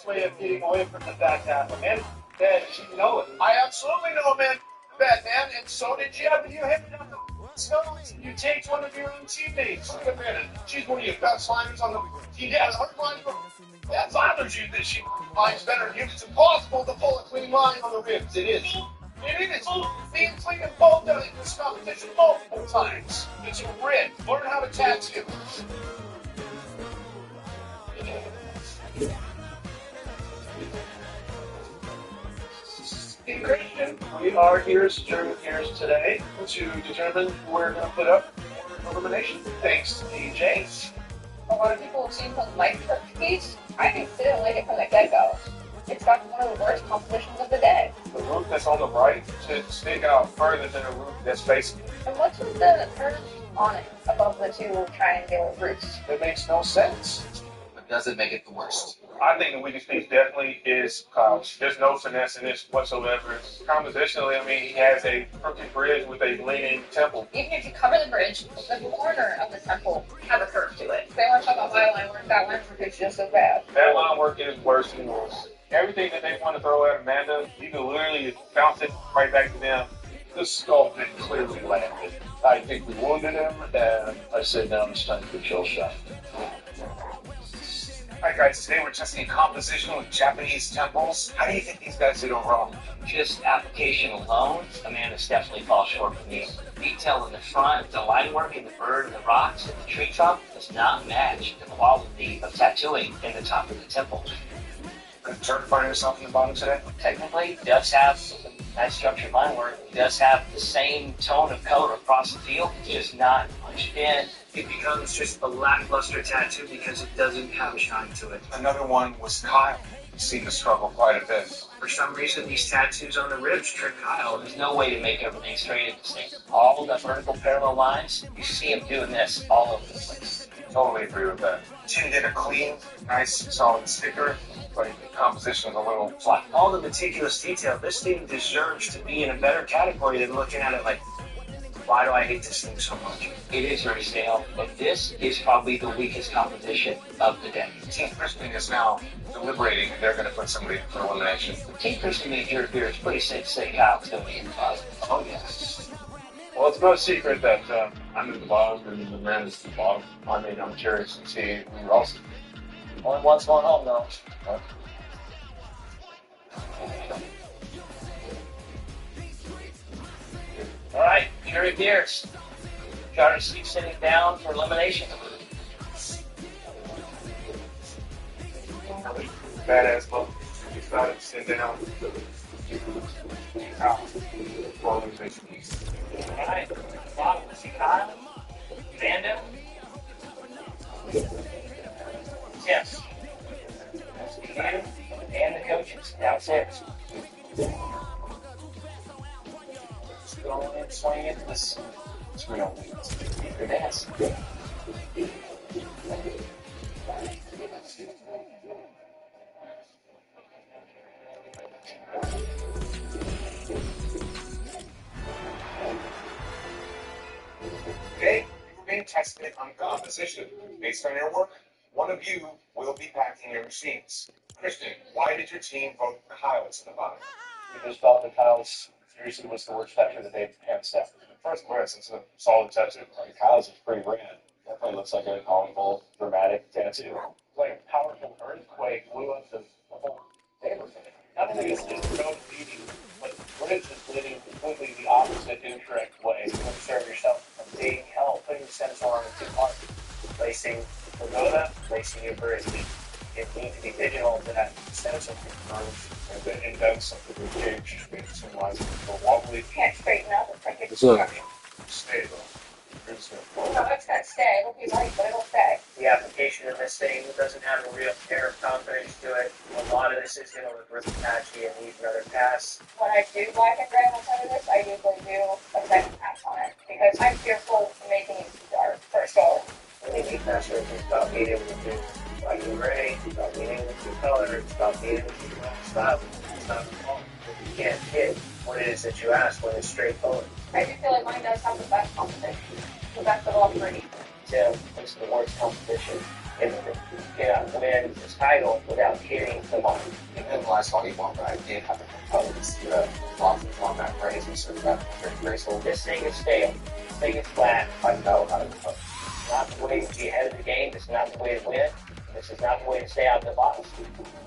way of getting away from the back half. Man, man, you know it. I absolutely know, man. Bad man, and so did you. But you hit it on the nose. You take one of your own teammates. Look at Amanda. She's one of your best liners on the team. Yeah, her line, that bothers you that she lines better than you. It's impossible to pull a clean line on the ribs. It is. It is. Me and Clean have both done it in this competition multiple times. It's a rib. Learn how to tattoo. Hey, Christian, we are here as jury of peers today to determine who we're going to put up for elimination. Thanks to DJ. A lot of people seem to like the piece. I didn't like it from the get-go. It's got one of the worst compositions of the day. The roof that's on the right should stick out further than the roof that's facing. And what's with the curve on it above the two triangular roofs? It makes no sense. But does it make it the worst? I think the weakest piece definitely is Kyle's. There's no finesse in this whatsoever. Compositionally, I mean, he has a crooked bridge with a leaning temple. Even if you cover the bridge, the corner of the temple has a curve to it. If they want to talk about my line work, that line work is just as bad. That line work is worse than yours. Everything that they want to throw at Amanda, you can literally bounce it right back to them. The sculpting clearly landed. I think we wounded him, and I said now it's time for kill shot. Alright guys, today we're testing composition with Japanese temples. How do you think these guys did overall? Just application alone, Amanda's definitely falls short from you. Detail in the front, the line work in the bird and the rocks and the tree trunk does not match the quality of tattooing in the top of the temple. Gonna try to find yourself in the bottom today? Technically, it does have nice structured line work. It does have the same tone of color across the field. It's just not punched in. It becomes just a lackluster tattoo because it doesn't have a shine to it. Another one was Kyle. He seemed to struggle quite a bit. For some reason, these tattoos on the ribs trick Kyle. There's no way to make everything straight and distinct. All the vertical parallel lines, you see him doing this all over the place. Totally agree with that. Tim did a clean, nice, solid sticker, but the composition is a little flat. All the meticulous detail, this thing deserves to be in a better category than looking at it like, Why do I hate this thing so much? It is very stale, and this is probably the weakest competition of the day. Team Crispin is now deliberating, and they're going to put somebody for elimination. Team Christian made your beer. It's pretty safe to say Kyle's going to be in the bottom. Oh, yes. Well, it's no secret that I'm at the bottom and the man is at the bottom. I mean, I'm curious to see who else. Only one's going home, though. All right, Jerry Beers. Charter Seat sitting down for elimination. Badass look. You started to sit down. All right, bottom, let's see Kyle, Vanda, yes. Let's see you and the coaches downstairs. Just going and swinging into this. It's real. Your dance. Okay, you're being tested on composition. Based on your work, one of you will be packing your machines. Christian, why did your team vote Kyle to the bottom? We just felt that Kyle's seriously was the worst tattoo that they've had staff. First glance, it's a solid tattoo. Like, Kyle's is pretty rad. Definitely looks like a colorful, dramatic tattoo. Like a powerful earthquake blew up the whole neighborhood. I don't think it's just road leading, but bridge is leading completely the opposite, incorrect way. You observe yourself from being hell, putting the sensor on in 2 parts. Placing pagoda, placing your bridge. It needs to be digital to that sensor confirms and the indents of the cage to symbolize the wobbly. Can't straighten up. It's like it's What's up? Stay though. No, it's gonna stay. It'll be light, but it'll stay. The application of this thing doesn't have a real air of confidence to it. A lot of this is going to look really patchy and need another pass. When I do black and gray on some of this, I usually do a second pass on it because I'm fearful of making it too dark first go. When you make that it's about being able to do black and gray, it's about being able to do color, it's about being able to do stop. It's not you can't hit what it is that you ask when it's straightforward. I do feel like mine does have the best competition. The best of all three. Tim, it's the worst competition in the group. You cannot win this title without hitting the mark. And then the last one he won, but I did have to propose the walking on that phrase and sort of that very graceful. This thing is stale. This thing is flat. I know how to propose. It's not the way to be ahead of the game. It's not the way to win. This is not the way to stay out of the box.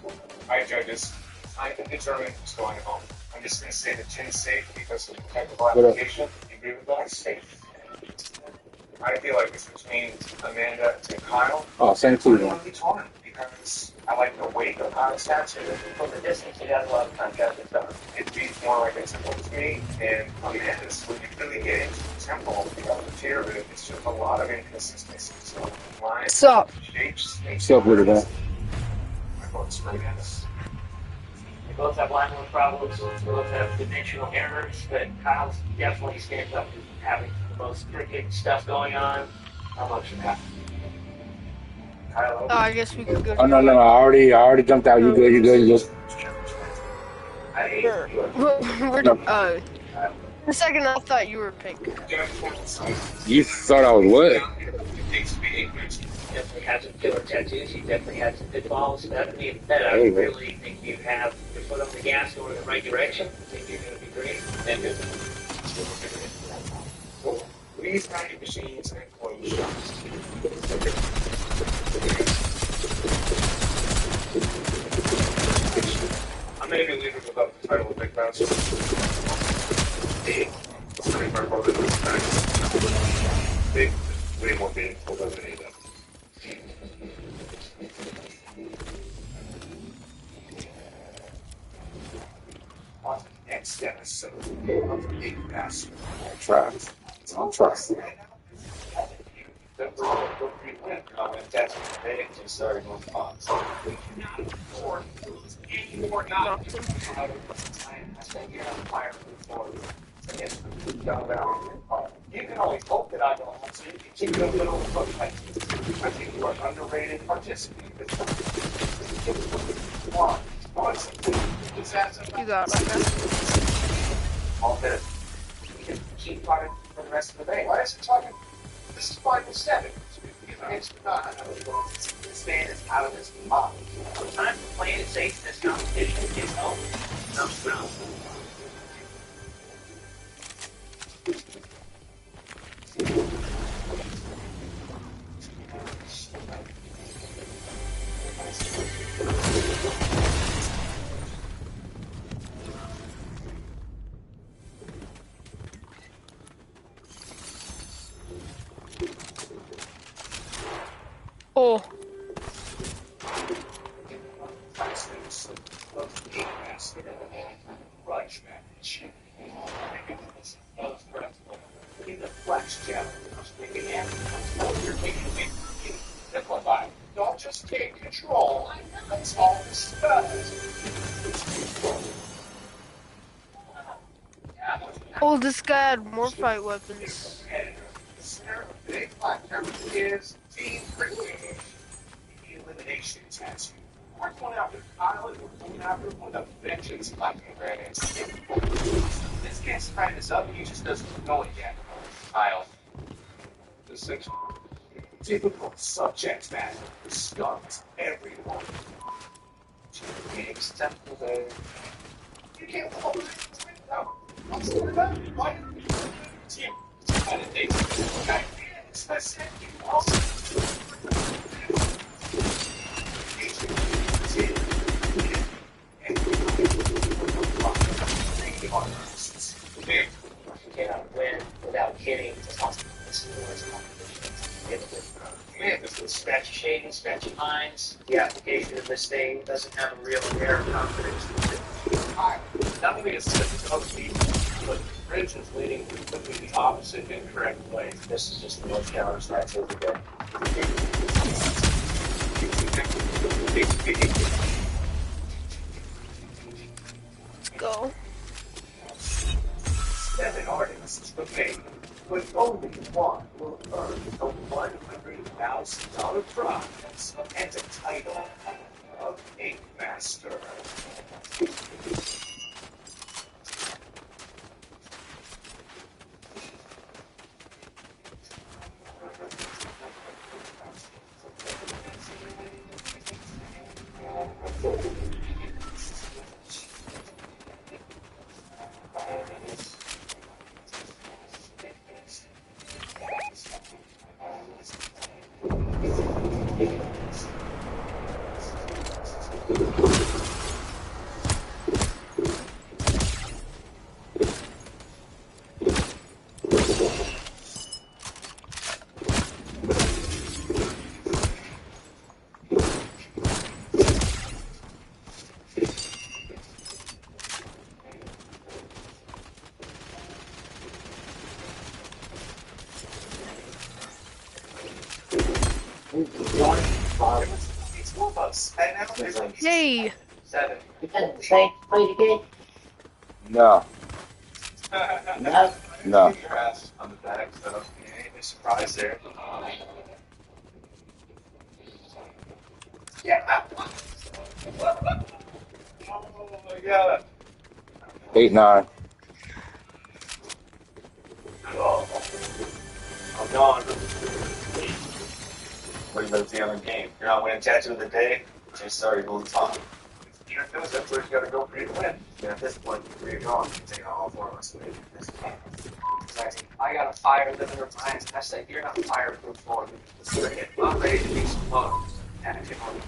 All right, judges, I can determine who's going home. I'm just going to say the chin's safe because of the technical application. You agree with that? Safe. I feel like it's between Amanda and Kyle. Oh, same I team. don't want to be torn because I like the weight of Kyle's tattoo. From the distance, it has a lot of contrast and stuff. It feels more like a temple to me, and Amanda's, when you really get into the temple, because the tier of it, it's just a lot of inconsistency. So lines, Sup? shapes, What's up with it, man? I vote Amanda's. We both have line one problems. We both have dimensional errors, but Kyle's definitely stands up to having the most freaking stuff going on. How much of that? Oh, I guess we could go. Oh no, I already jumped out. You good? You good? You just I hate Sure. you. For a second, I thought you were pink. you thought I was what? Definitely had some killer tattoos. You definitely had some good balls. That being said, I There you go. really think you have your foot on the gas going in the right direction. I think you're going to be great. And good. Please pack your machines and close shops. I'm maybe leaving without the title of Big Bounce. Big, my brother was nice. Big, way more meaningful than any of them. On the next episode of the Big Bastard. I'm trying. That's big to start on box. We cannot afford these anymore. Not I think you're on fire for you can only hope that I don't have to keep your little book. I think you are underrated participant. You got it, my guy. All this. Keep running. for the rest of the day. Why is it talking? This is 5-7. It's not. This man is out of his mind. Time to play it safe. This competition is over. No, no. Oh. Grudge match. In the flex challenge, simplify. Don't just take control. That's all this does. Oh, this guy had more fight weapons. Big platform is team creative. Elimination tattoo. We're going after Kyle and we're going after him with a vengeance, like this can't spread this up, he just doesn't know it yet. Kyle. The six difficult subject matter stumped everyone. Games temple there. You can't hold it. No. I'm sorry about it. Why? Team. Kind of things. I said you also. You cannot win without hitting man, this is scratchy shading, scratchy lines. The application of this thing doesn't have a real air of confidence. Not only is it ugly, but the bridge is leading completely the opposite incorrect way. This is just the most challenge that's every day. Go. 7 artists remain, but only one will earn the $100,000 prize and the title of Ink Master. Yay! 7. Say, play the game? No. No. No. Your ass on the back, so ain't no surprise there. Yeah. Oh my god. 8-9. Oh. I'm gone. What do you bet the other game? You're not winning tattoo of the day? Just sorry, move on. You're that's where you gotta go for you to win. Yeah, at this point, where you're going, you take all 4 of us to win this game. Exactly. I got a fire limiter Brian. I said, you're not fireproof for me. Let's bring it. I'm ready to be some fun. And come on.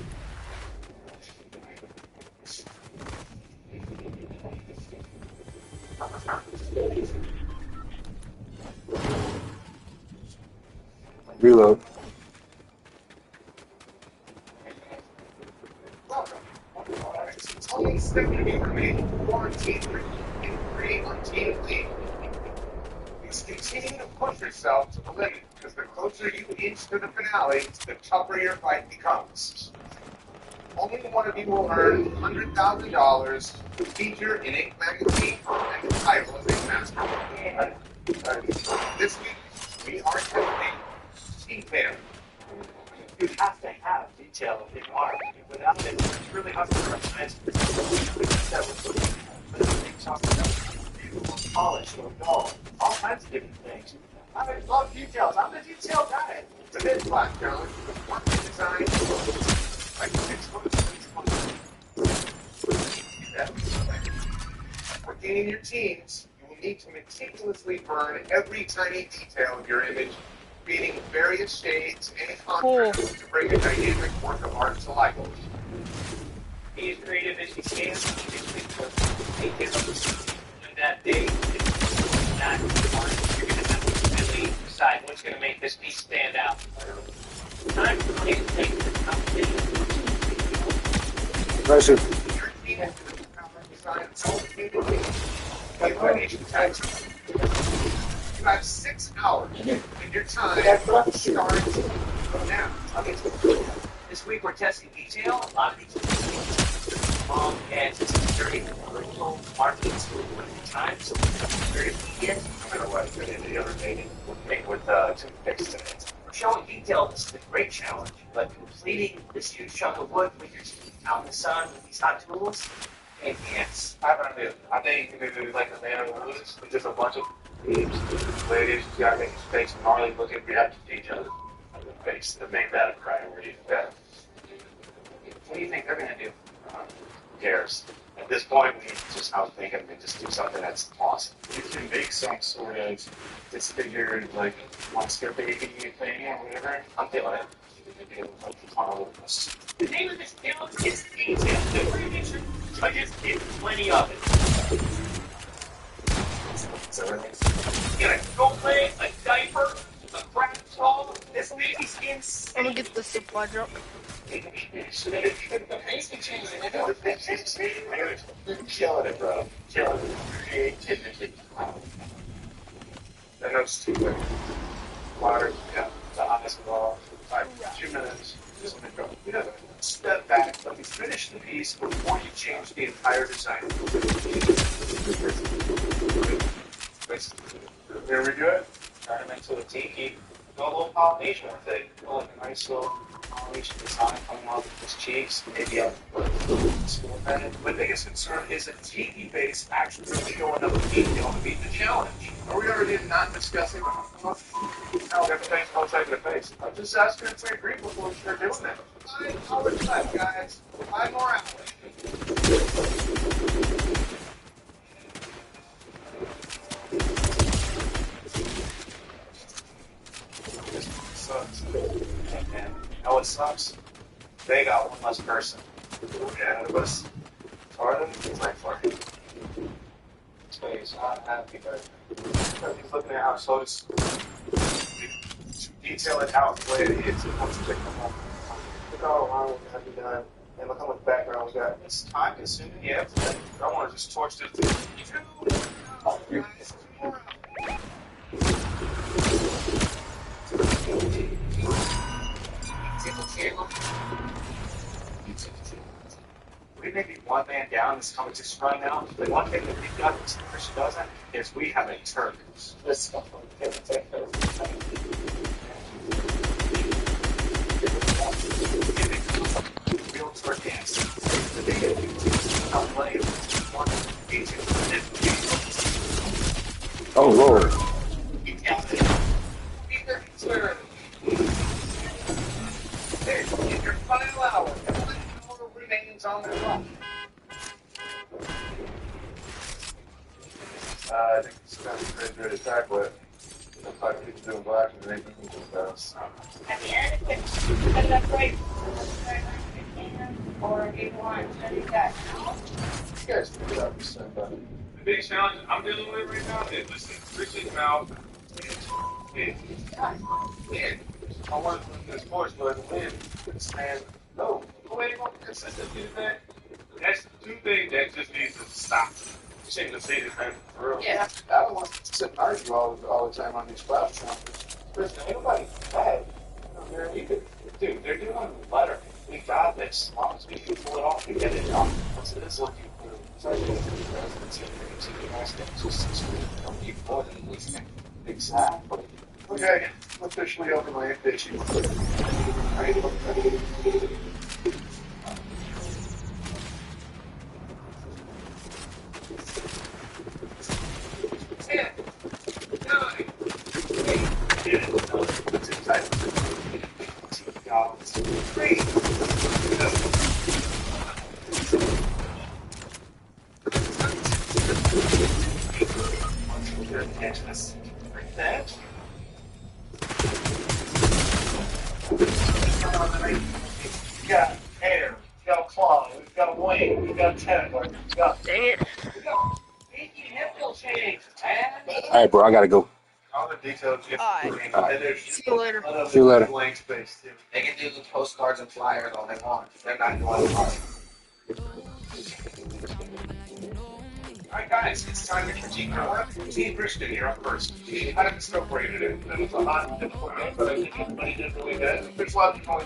Reload. Only 70 remaining quarantine free on Team League. Just continue to push yourself to the limit, because the closer you inch to the finale, the tougher your fight becomes. Only one of you will earn $100,000, feature in Ink Magazine, and the title of Ink Master. This week, we are testing Team Fair. You have to have detail in your art. Without it, it's really hard to recognize polished or dull. All kinds kinds of different things. I love details. I'm the detail guy. It's a bit flat, Carolyn. One design, like 6 months. For gaining your teams, you will need to meticulously burn every tiny detail of your image, creating various shades and contrasts to bring a dynamic work of art to life. Be as creative as you can. Take it on that day. Not one. You're going to have to really decide what's going to make this piece stand out. Time to take the competition. Impressive. Your team has to design all the combination types. You have 6 hours, and your time starts from now. Okay. This week we're testing detail. A lot of these and it's very original marketing at the time, so very immediate. I'm going to let you into the other meeting with two picks today. Showing detail is a great challenge, but completing this huge chunk of wood with your teeth out in the sun with these hot tools, yes. I have an idea. I think you could do like a man of the woods with just a bunch of beams. Where it is, you gotta make his face gnarly looking. We have to teach other face to make that a priority. Yeah. What do you think they're going to do? Who cares? At this point, we need to just outthink it and just do something that's awesome. You can make some sort of disfigured, like, monster baby thing or whatever. I'm feeling it. The name of this challenge is detail. The prediction, I just get plenty of it. You gotta go play a diaper, a crack doll, this baby skin's. I'm gonna get the supply drop. Killing it, bro. Killing it. Creativity. And those two things. Water, yeah, the eyes wall. 2 minutes. Just let it go. You know, step back, let me finish the piece before you change the entire design. There we go. Turn them into a tiki. Do a little pollination with it. Do like a nice little pollination design coming off of his cheeks. Maybe a school pen. My biggest concern is a tiki base actually showing up in detail to meet the challenge. Are we already not discussing how everything's outside the face? I'm just asking if we agree before we start doing that. 5 hours left, guys. 5 more hours. This sucks. And you know what sucks? They got one less person. Yeah, it was Farthing. It's like Farthing. Space, not happy, but he's looking at how slow it's Detail it out the way it is. Once you come home. look how long we have to done, and look how much background we got. It's time consuming. Yeah, I want to just torch this thing. 2 guys, 2 more We may be one man down in this competition right now, but one thing that we've got that Christian doesn't is we have a turn. Let's go. Build for dance. The data I'll play one Oh, Lord. In your final hour, remains on the clock. I think it's kind of pretty good attack, but the five people doing black and they can just bounce. At the end, if it's up right, or if you want to do that now. You guys can do that percent, but The big challenge I'm dealing with right now is, listen, Christian's mouth is win. I want to win this sports, but win. And no, the way you're consistency is that that's the 2 things that just needs to stop. You shouldn't just say this, man, for real. Yeah. I don't want to sit and argue all the time on these platforms. Listen, ain't nobody bad. You could, dude, they're doing better. We got this. As long as we can pull it off and get it done. What's it is looking for? Exactly. Okay, officially open my ambition. got a claw, we've got a wing, we've got a tentacle, Dang it. We got 80 infiltrators, man. All right, bro. I gotta go. All the details you have to Alright. put in. And there's See you later. See you later. blank space too. They can do the postcards and flyers all they want. They're not doing it hard. Alright guys, it's time to critique our work. Team Christian, you're up first. How did the scope rate it in? It was a hot and difficult game, but I think everybody did really good. There's a lot of people